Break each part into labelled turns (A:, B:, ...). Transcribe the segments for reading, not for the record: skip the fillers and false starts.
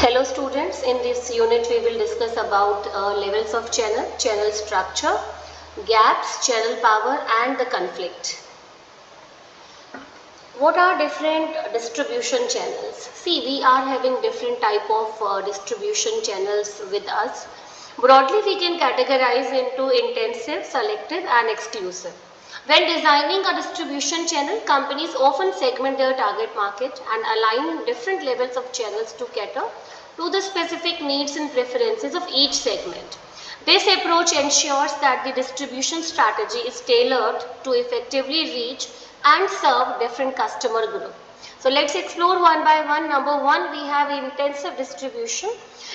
A: Hello students, in this unit we will discuss about levels of channel structure, gaps, channel power and the conflict. What are different distribution channels? See, we are having different type of distribution channels with us. Broadly we can categorize into intensive, selective and exclusive. When designing a distribution channel, companies often segment their target market and align different levels of channels to cater to the specific needs and preferences of each segment. This approach ensures that the distribution strategy is tailored to effectively reach and serve different customer groups. So let's explore one by one. Number one, we have intensive distribution.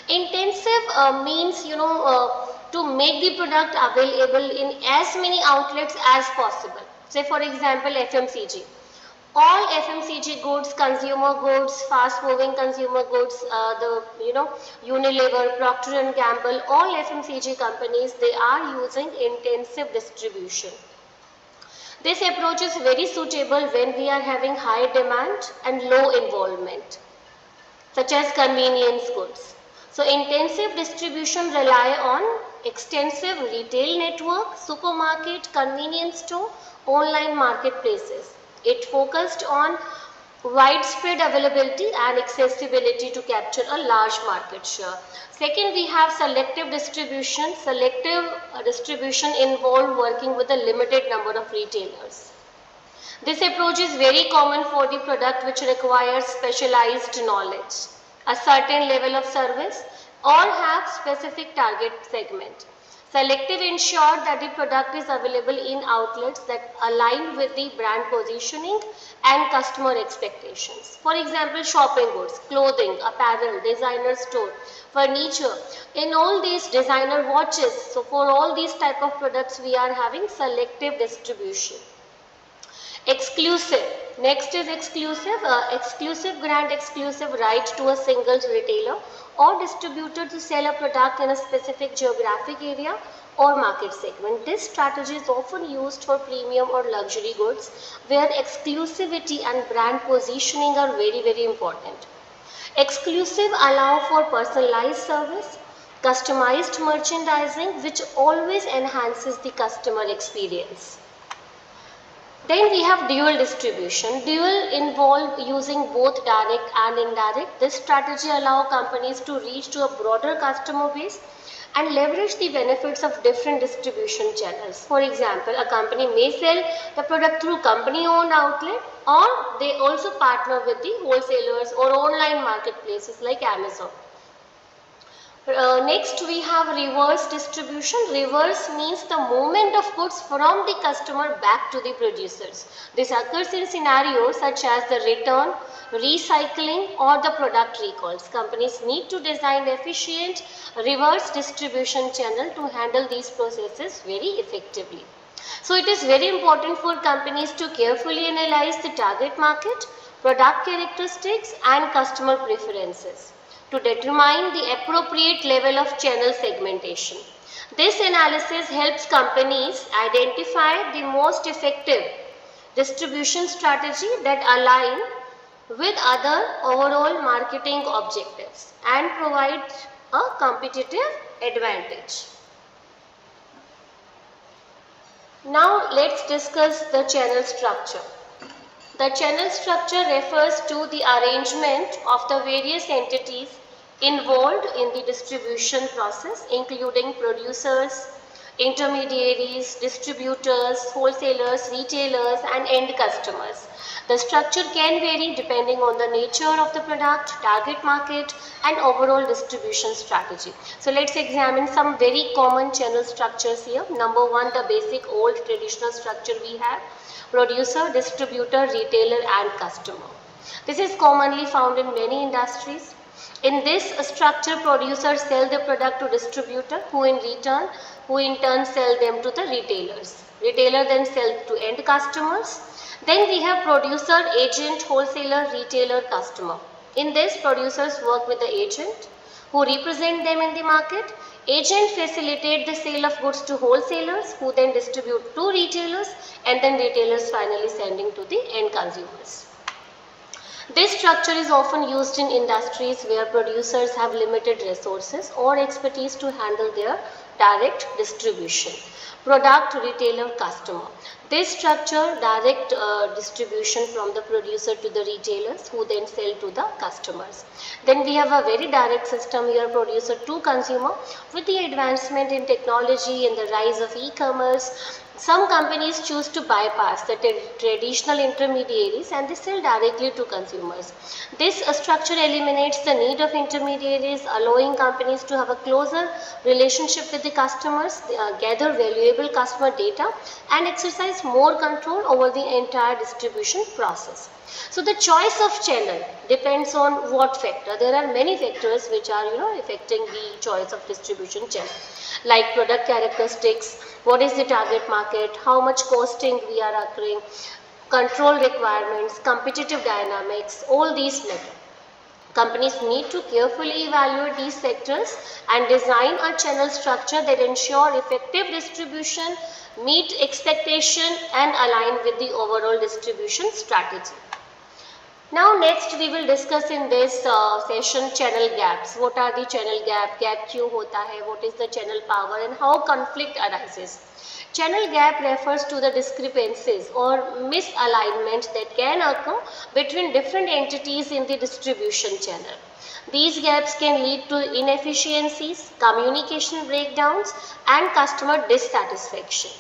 A: Intensive means to make the product available in as many outlets as possible. Say for example FMCG. All FMCG goods, consumer goods, fast moving consumer goods, Unilever, Procter and Gamble, all FMCG companies, they are using intensive distribution. This approach is very suitable when we are having high demand and low involvement, such as convenience goods. So intensive distribution rely on extensive retail network, supermarket, convenience store, online marketplaces. It focused on widespread availability and accessibility to capture a large market share. Second, we have selective distribution. Selective distribution involves working with a limited number of retailers. This approach is very common for the product which requires specialized knowledge, a certain level of service, or have specific target segment. Selective ensure that the product is available in outlets that align with the brand positioning and customer expectations. For example, shopping goods, clothing, apparel, designer store, furniture, in all these designer watches. So for all these type of products we are having selective distribution. Exclusive. Next is exclusive. Exclusive grant exclusive right to a single retailer or distributor to sell a product in a specific geographic area or market segment. This strategy is often used for premium or luxury goods where exclusivity and brand positioning are very important. Exclusive allow for personalized service, customized merchandising which always enhances the customer experience. Then we have dual distribution. Dual involve using both direct and indirect. This strategy allows companies to reach to a broader customer base and leverage the benefits of different distribution channels. For example, a company may sell the product through company-owned outlet, or they also partner with the wholesalers or online marketplaces like Amazon. Next we have reverse distribution. Reverse means the movement of goods from the customer back to the producers. This occurs in scenarios such as the return, recycling or the product recalls. Companies need to design efficient reverse distribution channel to handle these processes very effectively. So it is very important for companies to carefully analyze the target market, product characteristics and customer preferences to determine the appropriate level of channel segmentation. This analysis helps companies identify the most effective distribution strategy that align with other overall marketing objectives and provide a competitive advantage. Now let's discuss the channel structure. The channel structure refers to the arrangement of the various entities involved in the distribution process, including producers, intermediaries, distributors, wholesalers, retailers and end customers. The structure can vary depending on the nature of the product, target market and overall distribution strategy. So let's examine some very common channel structures here. Number one, the basic old traditional structure we have: producer, distributor, retailer and customer. This is commonly found in many industries. In this structure, producers sell the product to distributor who in turn sell them to the retailers. Retailer then sell to end customers. Then we have producer, agent, wholesaler, retailer, customer. In this, producers work with the agent who represent them in the market. Agent facilitate the sale of goods to wholesalers who then distribute to retailers and then retailers finally sending to the end consumers. This structure is often used in industries where producers have limited resources or expertise to handle their direct distribution. Product, retailer, customer. This structure direct distribution from the producer to the retailers who then sell to the customers. Then we have a very direct system here, producer to consumer. With the advancement in technology and the rise of e-commerce, some companies choose to bypass the traditional intermediaries and they sell directly to consumers. This structure eliminates the need of intermediaries, allowing companies to have a closer relationship with the customers, gather valuable customer data and exercise more control over the entire distribution process. So the choice of channel depends on what factor. There are many factors which are affecting the choice of distribution channel, like product characteristics, what is the target market, how much costing we are occurring, control requirements, competitive dynamics, all these matter. Companies need to carefully evaluate these factors and design a channel structure that ensure effective distribution, meet expectation and align with the overall distribution strategy. Now next we will discuss in this session channel gaps. What are the channel gap? Gap क्यों होता है? What is the channel power and how conflict arises? Channel gap refers to the discrepancies or misalignment that can occur between different entities in the distribution channel. These gaps can lead to inefficiencies, communication breakdowns and customer dissatisfaction.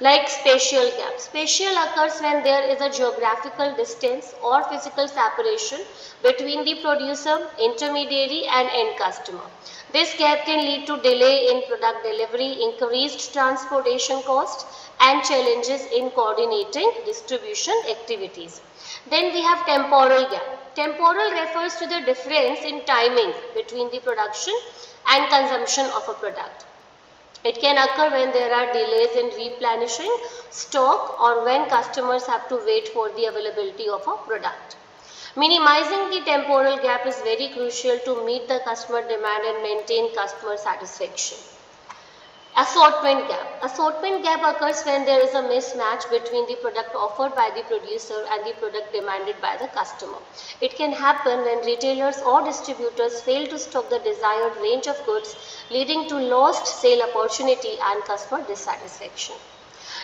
A: Like spatial gap. Spatial occurs when there is a geographical distance or physical separation between the producer, intermediary and end customer. This gap can lead to delay in product delivery, increased transportation costs and challenges in coordinating distribution activities. Then we have temporal gap. Temporal refers to the difference in timing between the production and consumption of a product. It can occur when there are delays in replenishing stock or when customers have to wait for the availability of a product. Minimizing the temporal gap is very crucial to meet the customer demand and maintain customer satisfaction. Assortment gap. Assortment gap occurs when there is a mismatch between the product offered by the producer and the product demanded by the customer. It can happen when retailers or distributors fail to stock the desired range of goods, leading to lost sale opportunity and customer dissatisfaction.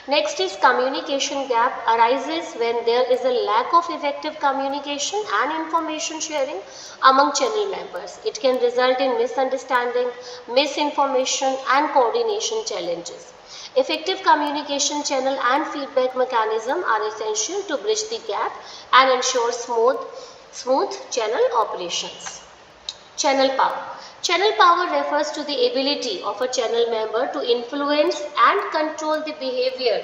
A: Next is communication gap arises when there is a lack of effective communication and information sharing among channel members. It can result in misunderstanding, misinformation and coordination challenges. Effective communication channel and feedback mechanism are essential to bridge the gap and ensure smooth channel operations. Channel power. Channel power refers to the ability of a channel member to influence and control the behavior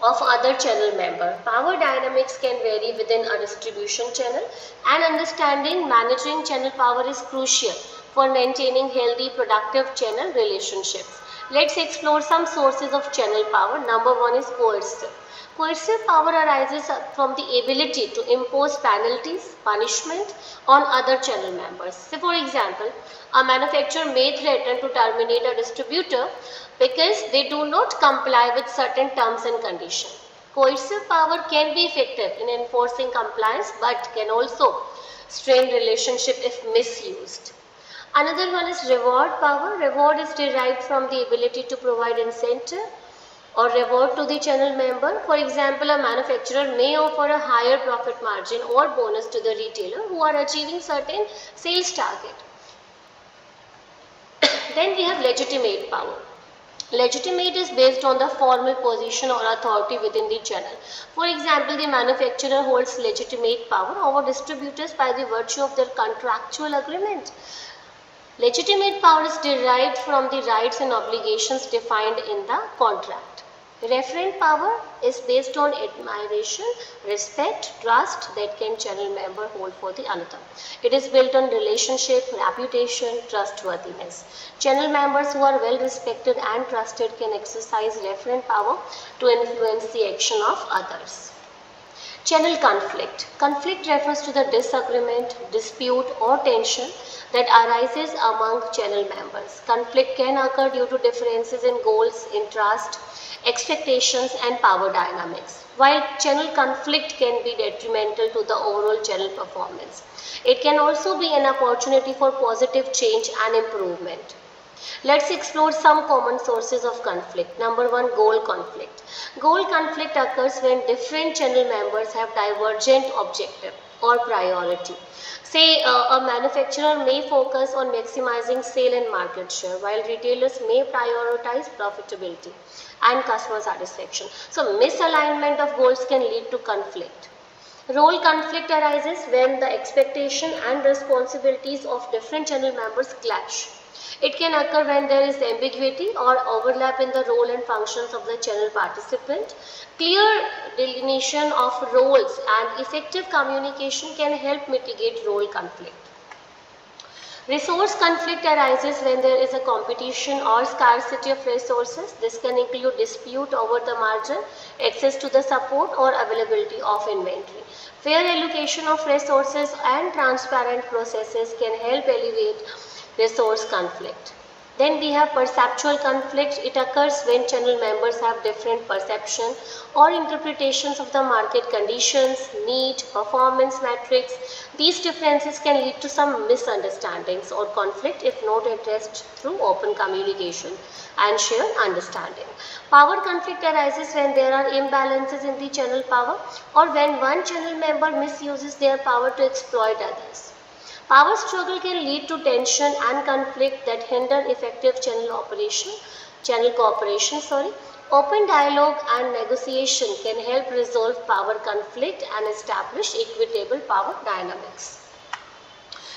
A: of other channel member. Power dynamics can vary within a distribution channel and understanding managing channel power is crucial for maintaining healthy productive channel relationships. Let's explore some sources of channel power. Number one is coercive. Coercive power arises from the ability to impose penalties, punishment on other channel members. Say for example, a manufacturer may threaten to terminate a distributor because they do not comply with certain terms and conditions. Coercive power can be effective in enforcing compliance but can also strain relationship if misused. Another one is reward power. Reward is derived from the ability to provide incentive or reward to the channel member. For example, a manufacturer may offer a higher profit margin or bonus to the retailer who are achieving certain sales target. Then we have legitimate power. Legitimate is based on the formal position or authority within the channel. For example, the manufacturer holds legitimate power over distributors by the virtue of their contractual agreement. Legitimate power is derived from the rights and obligations defined in the contract. Referent power is based on admiration, respect, trust that can channel member hold for the another. It is built on relationship, reputation, trustworthiness. Channel members who are well respected and trusted can exercise referent power to influence the action of others. Channel conflict. Conflict refers to the disagreement, dispute or tension that arises among channel members. Conflict can occur due to differences in goals, interest, expectations and power dynamics. While channel conflict can be detrimental to the overall channel performance, it can also be an opportunity for positive change and improvement. Let's explore some common sources of conflict. Number one, goal conflict. Goal conflict occurs when different channel members have divergent objective or priority. Say a manufacturer may focus on maximizing sale and market share, while retailers may prioritize profitability and customer satisfaction. So misalignment of goals can lead to conflict. Role conflict arises when the expectation and responsibilities of different channel members clash. It can occur when there is ambiguity or overlap in the role and functions of the channel participant. Clear delineation of roles and effective communication can help mitigate role conflict. Resource conflict arises when there is a competition or scarcity of resources. This can include dispute over the margin, access to the support or availability of inventory. Fair allocation of resources and transparent processes can help alleviate resource conflict. Then we have perceptual conflict. It occurs when channel members have different perception or interpretations of the market conditions, need, performance metrics. These differences can lead to some misunderstandings or conflict if not addressed through open communication and shared understanding. Power conflict arises when there are imbalances in the channel power or when one channel member misuses their power to exploit others. Power struggle can lead to tension and conflict that hinder effective channel cooperation. Open dialogue and negotiation can help resolve power conflict and establish equitable power dynamics.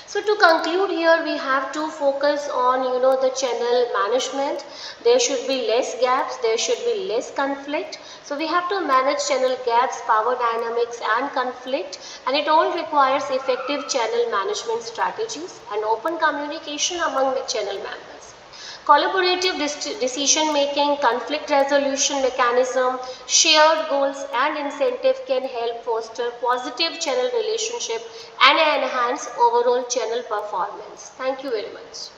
A: So to conclude here, we have to focus on the channel management. There should be less gaps, there should be less conflict. So we have to manage channel gaps, power dynamics and conflict, and it all requires effective channel management strategies and open communication among the channel members. Collaborative decision making, conflict resolution mechanism, shared goals and incentive can help foster positive channel relationship and enhance overall channel performance. Thank you very much.